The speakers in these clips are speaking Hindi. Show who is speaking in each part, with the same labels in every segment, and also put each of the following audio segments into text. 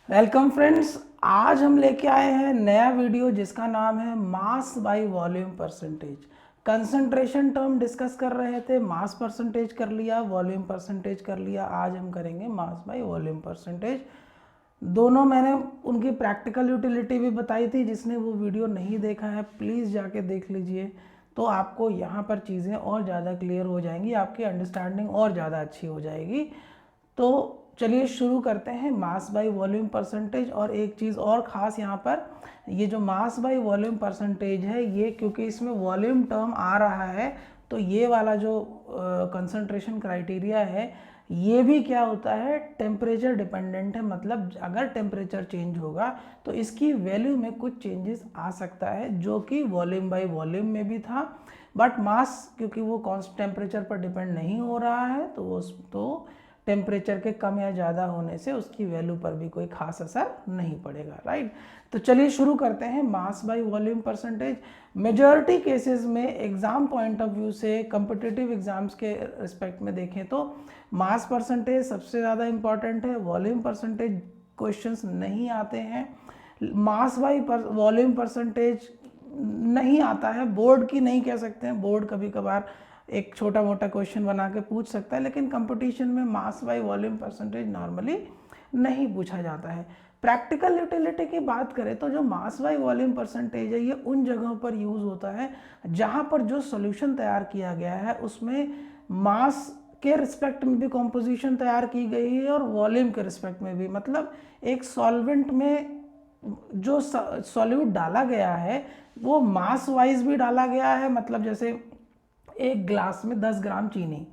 Speaker 1: Welcome friends. आज हम लेके आए हैं नया वीडियो जिसका नाम है mass by volume percentage. Concentration term discuss कर रहे थे, मास परसेंटेज कर लिया, वॉल्यूम परसेंटेज कर लिया। आज हम करेंगे मास बाय वॉल्यूम परसेंटेज। दोनों मैंने उनकी प्रैक्टिकल यूटिलिटी भी बताई थी। जिसने वो वीडियो नहीं देखा है प्लीज़ जाके देख लीजिए, तो आपको यहाँ पर चीज़ें और ज़्यादा क्लियर हो जाएंगी, आपकी अंडरस्टैंडिंग और ज़्यादा अच्छी हो जाएगी। तो चलिए शुरू करते हैं मास बाय वॉल्यूम परसेंटेज। और एक चीज़ और ख़ास यहाँ पर, ये जो मास बाय वॉल्यूम परसेंटेज है ये क्योंकि इसमें वॉल्यूम टर्म आ रहा है, तो ये वाला जो कंसंट्रेशन क्राइटेरिया है ये भी क्या होता है, टेम्परेचर डिपेंडेंट है। मतलब अगर टेम्परेचर चेंज होगा तो इसकी वैल्यू में कुछ चेंजेस आ सकता है, जो कि वॉल्यूम बाय वॉल्यूम में भी था। बट मास क्योंकि वो कॉन्स्ट टेम्परेचर पर डिपेंड नहीं हो रहा है, तो टेम्परेचर के कम या ज़्यादा होने से उसकी वैल्यू पर भी कोई खास असर नहीं पड़ेगा, राइट। तो चलिए शुरू करते हैं mass by volume percentage. Majority cases में एग्जाम पॉइंट ऑफ व्यू से, कम्पिटिटिव एग्जाम्स के रिस्पेक्ट में देखें तो मास परसेंटेज सबसे ज़्यादा इंपॉर्टेंट है। वॉल्यूम परसेंटेज क्वेश्चंस नहीं आते हैं। मास बाय वॉल्यूम परसेंटेज नहीं आता है, बोर्ड की नहीं कह सकते हैं, बोर्ड कभी कभार एक छोटा मोटा क्वेश्चन बना के पूछ सकता है, लेकिन कंपटीशन में mass by volume percentage normally नहीं पूछा जाता है। प्रैक्टिकल यूटिलिटी की बात करें तो जो मास बाय वॉल्यूम परसेंटेज है ये उन जगहों पर यूज़ होता है जहाँ पर जो सोल्यूशन तैयार किया गया है उसमें मास के रिस्पेक्ट में भी कॉम्पोजिशन तैयार की गई है और वॉल्यूम के रिस्पेक्ट में भी। मतलब एक सॉल्वेंट में जो सॉल्यूट डाला गया है वो मास वाइज भी डाला गया है। मतलब जैसे एक ग्लास में 10 ग्राम चीनी,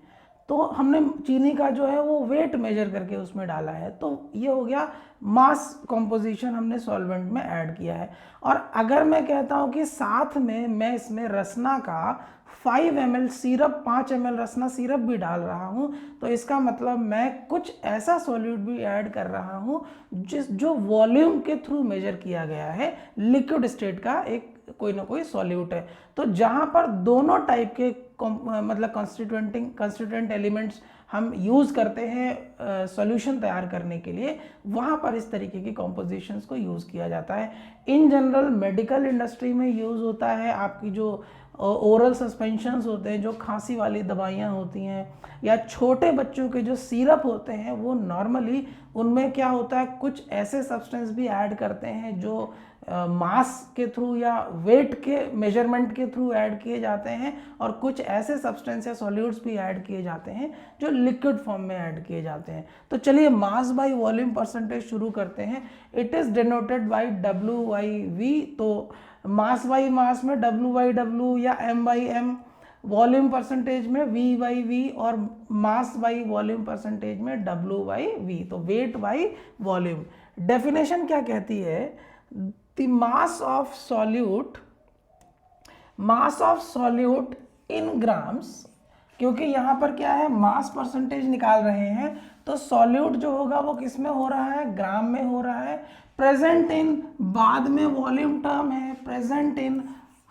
Speaker 1: तो हमने चीनी का जो है वो वेट मेजर करके उसमें डाला है, तो ये हो गया मास कॉम्पोजिशन हमने सॉल्वेंट में ऐड किया है। और अगर मैं कहता हूँ कि साथ में मैं इसमें रसना का 5 ml सिरप, 5 ml रसना सिरप भी डाल रहा हूँ, तो इसका मतलब मैं कुछ ऐसा सॉल्यूट भी ऐड कर रहा हूँ जो वॉल्यूम के थ्रू मेजर किया गया है, लिक्विड स्टेट का एक कोई ना कोई सॉल्यूट है। तो जहाँ पर दोनों टाइप के मतलब कंस्टिट्यूएंट एलिमेंट्स हम यूज़ करते हैं सॉल्यूशन तैयार करने के लिए, वहाँ पर इस तरीके की कॉम्पोजिशंस को यूज़ किया जाता है। इन जनरल मेडिकल इंडस्ट्री में यूज़ होता है। आपकी जो ओरल सस्पेंशंस होते हैं, जो खांसी वाली दवाइयाँ होती हैं, या छोटे बच्चों के जो सिरप होते हैं, वो नॉर्मली उनमें क्या होता है, कुछ ऐसे सब्सटेंस भी ऐड करते हैं जो मास के थ्रू या वेट के मेजरमेंट के थ्रू ऐड किए जाते हैं, और कुछ ऐसे सब्सटेंस या सॉल्यूट्स भी ऐड किए जाते हैं जो लिक्विड फॉर्म में ऐड किए जाते हैं। तो चलिए मास बाय वॉल्यूम परसेंटेज शुरू करते हैं। It is denoted by WY/V। तो मास बाई मास में WY/W या M/M, वॉल्यूम परसेंटेज में V/V, और मास बाई वॉल्यूम परसेंटेज में W/V। तो वेट बाई वॉल्यूम। डेफिनेशन क्या कहती है, the mass of solute in grams, क्योंकि यहाँ पर क्या है, मास परसेंटेज निकाल रहे हैं, तो सॉल्यूट जो होगा वो किस में हो रहा है, ग्राम में हो रहा है। प्रेजेंट इन, बाद में वॉल्यूम टर्म है, प्रेजेंट इन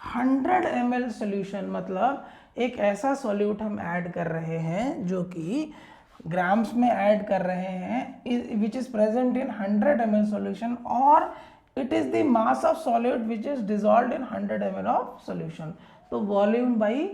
Speaker 1: 100 ml सोल्यूशन। मतलब एक ऐसा सॉल्यूट हम ऐड कर रहे हैं जो कि ग्राम्स में ऐड कर रहे हैं, which is present in 100 ml solution, और it is the mass of solute which is dissolve in 100 ml of solution. तो volume by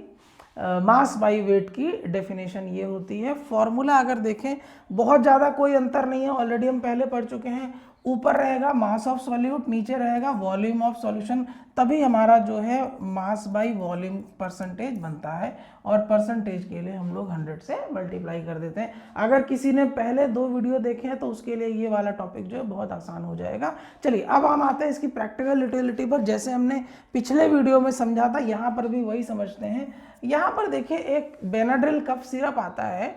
Speaker 1: mass by weight की डेफिनेशन ये होती है। फॉर्मूला अगर देखें बहुत ज़्यादा कोई अंतर नहीं है, ऑलरेडी हम पहले पढ़ चुके हैं। ऊपर रहेगा मास ऑफ सॉल्यूट, नीचे रहेगा वॉल्यूम ऑफ सॉल्यूशन, तभी हमारा जो है मास बाई वॉल्यूम परसेंटेज बनता है। और परसेंटेज के लिए हम लोग 100 से मल्टीप्लाई कर देते हैं। अगर किसी ने पहले 2 वीडियो देखे हैं तो उसके लिए ये वाला टॉपिक जो है बहुत आसान हो जाएगा। चलिए अब हम आते हैं इसकी प्रैक्टिकल यूटिलिटी पर। जैसे हमने पिछले वीडियो में समझा था, यहाँ पर भी वही समझते हैं। यहाँ पर देखिए एक बेनाड्रिल कफ सिरप आता है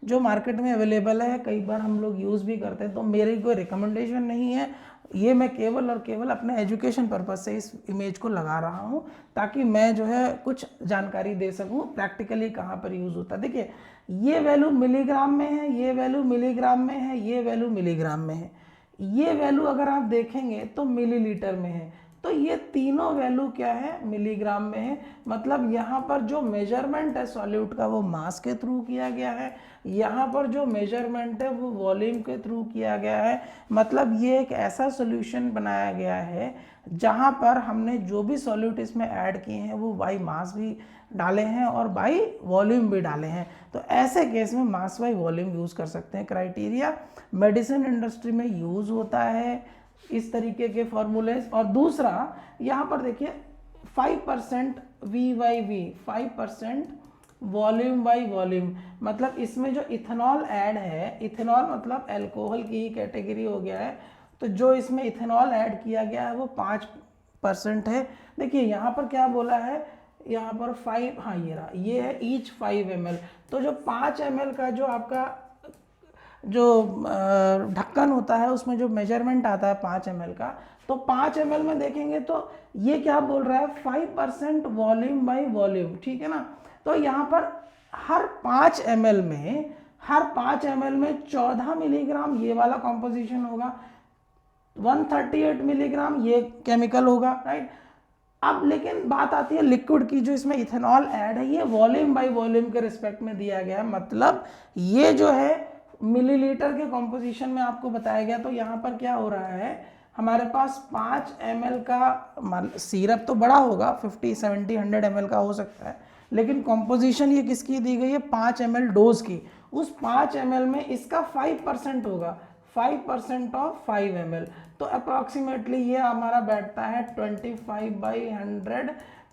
Speaker 1: जो मार्केट में अवेलेबल है, कई बार हम लोग यूज़ भी करते हैं। तो मेरी कोई रिकमेंडेशन नहीं है, ये मैं केवल और केवल अपने एजुकेशन पर्पज़ से इस इमेज को लगा रहा हूँ, ताकि मैं जो है कुछ जानकारी दे सकूँ प्रैक्टिकली कहाँ पर यूज़ होता है। देखिए ये वैल्यू मिलीग्राम में है, ये वैल्यू मिलीग्राम में है, ये वैल्यू मिलीग्राम में है, ये वैल्यू अगर आप देखेंगे तो मिलीलीटर में है। तो ये तीनों वैल्यू क्या है, मिलीग्राम में है। मतलब यहाँ पर जो मेजरमेंट है सॉल्यूट का वो मास के थ्रू किया गया है, यहाँ पर जो मेजरमेंट है वो वॉल्यूम के थ्रू किया गया है। मतलब ये एक ऐसा सॉल्यूशन बनाया गया है जहाँ पर हमने जो भी सॉल्यूट इसमें ऐड किए हैं वो बाई मास भी डाले हैं और बाई वॉल्यूम भी डाले हैं। तो ऐसे केस में मास बाई वॉल्यूम यूज़ कर सकते हैं। क्राइटेरिया मेडिसिन इंडस्ट्री में यूज़ होता है इस तरीके के फॉर्मूले। और दूसरा यहाँ पर देखिए 5% V by V, 5% volume by volume. मतलब इसमें जो इथेनॉल ऐड है, इथेनॉल मतलब अल्कोहल की ही कैटेगरी हो गया है, तो जो इसमें इथेनॉल ऐड किया गया है वो 5% है। देखिए यहाँ पर क्या बोला है, यहाँ पर 5, हाँ ये रहा, ये है ईच 5 ml। तो जो 5 ml का जो आपका जो ढक्कन होता है उसमें जो मेजरमेंट आता है 5 ml का, तो 5 ml में देखेंगे तो ये क्या बोल रहा है, 5% वॉल्यूम बाई वॉल्यूम, ठीक है ना। तो यहाँ पर हर 5 ml में 14 मिलीग्राम ये वाला कॉम्पोजिशन होगा, 138 मिलीग्राम ये केमिकल होगा, राइट। अब लेकिन बात आती है लिक्विड की, जो इसमें इथेनॉल ऐड है ये वॉल्यूम बाई वॉल्यूम के रिस्पेक्ट में दिया गया है। मतलब ये जो है मिलीलीटर के कॉम्पोजिशन में आपको बताया गया। तो यहाँ पर क्या हो रहा है, हमारे पास 5 ml का सिरप तो बड़ा होगा, 50, 70, 100 ml का हो सकता है, लेकिन कॉम्पोजिशन ये किसकी दी गई है, 5 ml डोज की। उस 5 ml में इसका 5% होगा, 5% ऑफ 5 ml। तो अप्रॉक्सीमेटली ये हमारा बैठता है 25/100,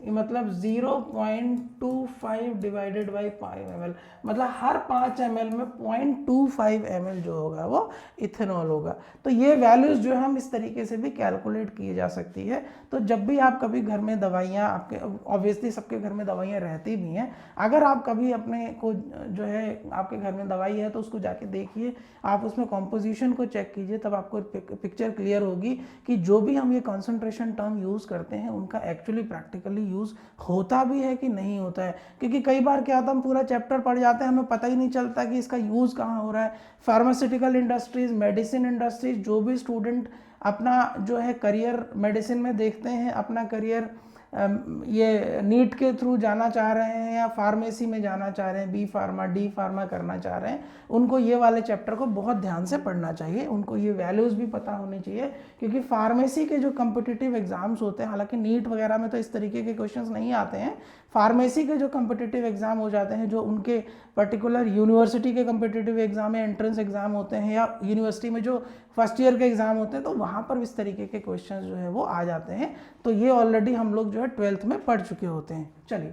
Speaker 1: मतलब 0.25 डिवाइडेड बाई 5 ml। मतलब हर 5 ml में 0.25 ml जो होगा वो इथेनॉल होगा। तो ये वैल्यूज जो है हम इस तरीके से भी कैलकुलेट की जा सकती है। तो जब भी आप कभी घर में दवाइयाँ, आपके ऑब्वियसली सबके घर में दवाइयाँ रहती भी हैं, अगर आप कभी अपने को जो है आपके घर में दवाई है तो उसको जाके देखिए, आप उसमें कॉम्पोजिशन को चेक कीजिए, तब आपको पिक्चर क्लियर होगी कि जो भी हम ये कॉन्सेंट्रेशन टर्म यूज़ करते हैं उनका एक्चुअली प्रैक्टिकली यूज़ होता भी है कि नहीं होता है। क्योंकि कई बार क्या होता है, हम पूरा चैप्टर पढ़ जाते हैं, हमें पता ही नहीं चलता कि इसका यूज़ कहाँ हो रहा है। फार्मास्यूटिकल इंडस्ट्रीज़, मेडिसिन इंडस्ट्रीज़, जो भी स्टूडेंट अपना जो है करियर मेडिसिन में देखते हैं, अपना करियर ये नीट के थ्रू जाना चाह रहे हैं या फार्मेसी में जाना चाह रहे हैं, बी फार्मा, डी फार्मा करना चाह रहे हैं, उनको ये वाले चैप्टर को बहुत ध्यान से पढ़ना चाहिए। उनको ये वैल्यूज़ भी पता होनी चाहिए, क्योंकि फार्मेसी के जो कम्पिटिटिव एग्जाम्स होते हैं, हालांकि नीट वगैरह में तो इस तरीके के क्वेश्चंस नहीं आते हैं, फार्मेसी के जो कम्पिटिटिव एग्जाम हो जाते हैं, जो उनके पर्टिकुलर यूनिवर्सिटी के कम्पिटिटिव एग्जाम या एंट्रेंस एग्जाम होते हैं, या यूनिवर्सिटी में जो फर्स्ट ईयर के एग्जाम होते हैं, तो वहाँ पर इस तरीके के क्वेश्चंस जो है वो आ जाते हैं। तो ये ऑलरेडी हम लोग जो है 12th में पढ़ चुके होते हैं। चलिए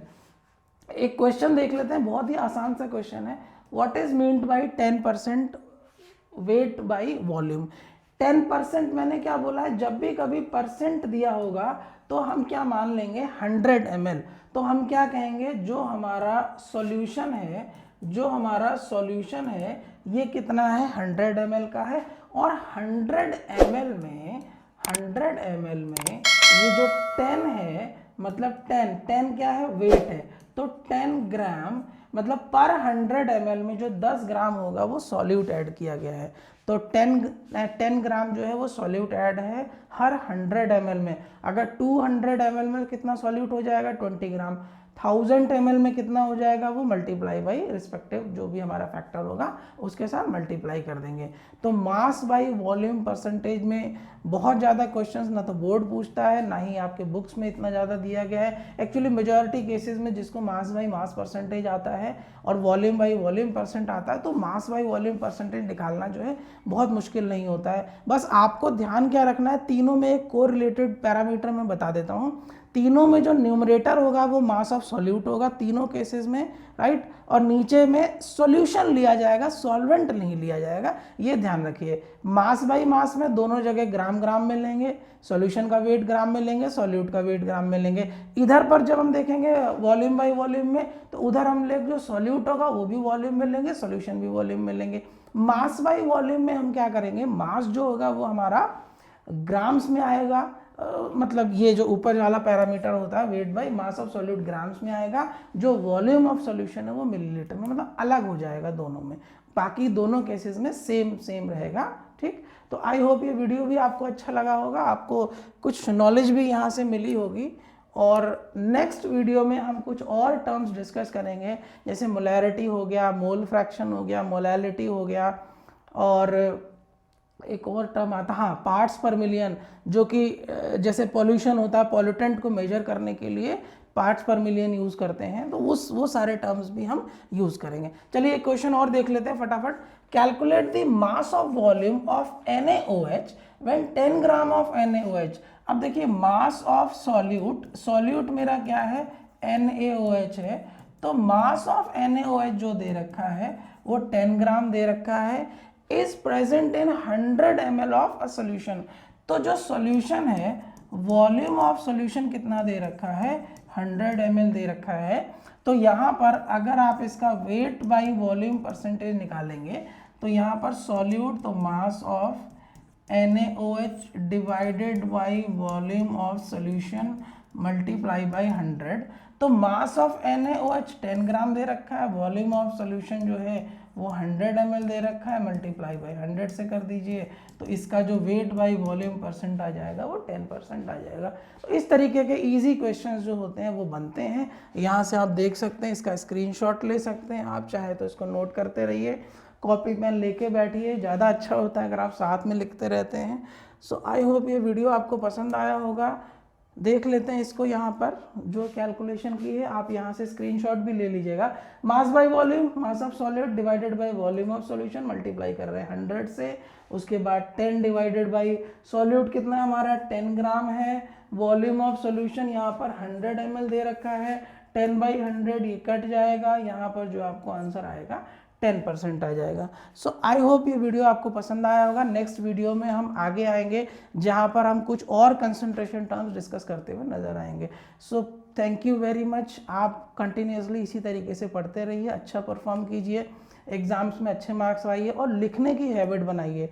Speaker 1: एक क्वेश्चन देख लेते हैं, बहुत ही आसान सा क्वेश्चन है। What is meant by 10% weight by volume. 10% मैंने क्या बोला है, जब भी कभी परसेंट दिया होगा तो हम क्या मान लेंगे, 100 ml। तो हम क्या कहेंगे, जो हमारा सॉल्यूशन है ये कितना है, 100 ml का है। और 100 ml में ये जो 10 है, मतलब 10 क्या है, वेट है, तो 10 ग्राम, मतलब पर 100 ml में जो 10 ग्राम होगा वो सॉल्यूट ऐड किया गया है। तो 10 ग्राम जो है वो सॉल्यूट ऐड है हर 100 ml में। अगर 200 ml में कितना सॉल्यूट हो जाएगा, 20 ग्राम। 1000 ml में कितना हो जाएगा, वो मल्टीप्लाई बाई रिस्पेक्टिव जो भी हमारा फैक्टर होगा उसके साथ मल्टीप्लाई कर देंगे। तो मास बाई वॉल्यूम परसेंटेज में बहुत ज़्यादा क्वेश्चंस ना तो बोर्ड पूछता है, ना ही आपके बुक्स में इतना ज़्यादा दिया गया है। एक्चुअली मेजॉरिटी केसेस में जिसको मास बाई मास परसेंटेज आता है और वॉल्यूम बाई वॉल्यूम परसेंट आता है, तो मास बाई वॉल्यूम परसेंटेज निकालना जो है बहुत मुश्किल नहीं होता है। बस आपको ध्यान क्या रखना है, तीनों में एक कोरिलेटेड पैरामीटर मैं बता देता हूँ। तीनों में जो न्यूमरेटर होगा वो मास ऑफ सॉल्यूट होगा तीनों केसेस में, राइट। और नीचे में सॉल्यूशन लिया जाएगा, सॉल्वेंट नहीं लिया जाएगा, ये ध्यान रखिए। मास बाई मास में दोनों जगह ग्राम ग्राम में लेंगे, सॉल्यूशन का वेट ग्राम में लेंगे, सॉल्यूट का वेट ग्राम में लेंगे। इधर पर जब हम देखेंगे वॉल्यूम बाई वॉल्यूम में, तो उधर हम लेंगे जो सॉल्यूट होगा वो भी वॉल्यूम में लेंगे, सॉल्यूशन भी वॉल्यूम में लेंगे। मास बाई वॉल्यूम में हम क्या करेंगे, मास जो होगा वो हमारा ग्राम्स में आएगा, मतलब ये जो ऊपर वाला पैरामीटर होता है weight by mass of solute grams में आएगा, जो वॉल्यूम ऑफ सॉल्यूशन है वो मिलीलीटर में, मतलब अलग हो जाएगा दोनों में। बाकी दोनों केसेस में सेम रहेगा। ठीक, तो आई होप ये वीडियो भी आपको अच्छा लगा होगा, आपको कुछ नॉलेज भी यहाँ से मिली होगी। और नेक्स्ट वीडियो में हम कुछ और टर्म्स डिस्कस करेंगे, जैसे मोलैरिटी हो गया, मोल फ्रैक्शन हो गया, मोलैलिटी हो गया, और एक और टर्म आता, हाँ, पार्ट्स पर मिलियन, जो कि जैसे पॉल्यूशन होता है, पॉल्यूटेंट को मेजर करने के लिए पार्ट्स पर मिलियन यूज़ करते हैं, तो वो सारे टर्म्स भी हम यूज़ करेंगे। चलिए एक क्वेश्चन और देख लेते हैं फटाफट। Calculate the mass of volume of NaOH when 10 gram of NaOH। अब देखिए मास ऑफ सॉल्यूट मेरा क्या है, NaOH है, तो मास ऑफ NaOH जो दे रखा है वो 10 ग्राम दे रखा है, is present in 100 ml of a solution. तो जो सोल्यूशन है, वॉल्यूम ऑफ सोल्यूशन कितना दे रखा है, 100 ml दे रखा है। तो यहाँ पर अगर आप इसका वेट बाई वॉल्यूम परसेंटेज निकालेंगे, तो यहाँ पर सॉल्यूट, तो mass of NaOH divided by volume of solution multiply by 100। तो मास ऑफ NaOH 10 ग्राम दे रखा है, वॉल्यूम ऑफ सोल्यूशन जो है वो 100 ml दे रखा है, मल्टीप्लाई बाई 100 से कर दीजिए, तो इसका जो वेट बाई वॉल्यूम परसेंट आ जाएगा वो 10% आ जाएगा। तो इस तरीके के इजी क्वेश्चंस जो होते हैं वो बनते हैं। यहाँ से आप देख सकते हैं, इसका स्क्रीनशॉट ले सकते हैं, आप चाहे तो इसको नोट करते रहिए, कॉपी पेन लेके बैठिए, ज़्यादा अच्छा होता है अगर आप साथ में लिखते रहते हैं। सो आई होप ये वीडियो आपको पसंद आया होगा। देख लेते हैं इसको, यहाँ पर जो कैलकुलेशन की है आप यहाँ से स्क्रीनशॉट भी ले लीजिएगा। Mass by volume, mass of solid divided by volume of solution, multiply कर रहे हैं 100 से, उसके बाद 10 डिवाइडेड बाय सॉल्यूट कितना है हमारा 10 ग्राम है, वॉल्यूम ऑफ सॉल्यूशन यहाँ पर 100 ml दे रखा है, 10/100 ये कट जाएगा, यहाँ पर जो आपको आंसर आएगा 10% आ जाएगा। सो आई होप ये वीडियो आपको पसंद आया होगा। नेक्स्ट वीडियो में हम आगे आएंगे जहाँ पर हम कुछ और कंसंट्रेशन टर्म्स डिस्कस करते हुए नजर आएंगे। So thank you very much. आप कंटिन्यूसली इसी तरीके से पढ़ते रहिए, अच्छा परफॉर्म कीजिए, एग्जाम्स में अच्छे मार्क्स लाइए और लिखने की हैबिट बनाइए।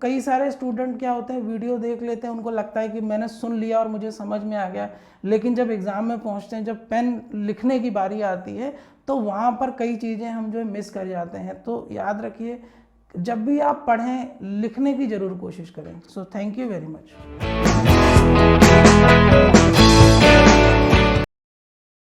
Speaker 1: कई सारे स्टूडेंट क्या होते हैं, वीडियो देख लेते हैं, उनको लगता है कि मैंने सुन लिया और मुझे समझ में आ गया, लेकिन जब एग्ज़ाम में पहुंचते हैं, जब पेन लिखने की बारी आती है, तो वहाँ पर कई चीज़ें हम जो है मिस कर जाते हैं। तो याद रखिए, जब भी आप पढ़ें, लिखने की ज़रूर कोशिश करें। So thank you very much.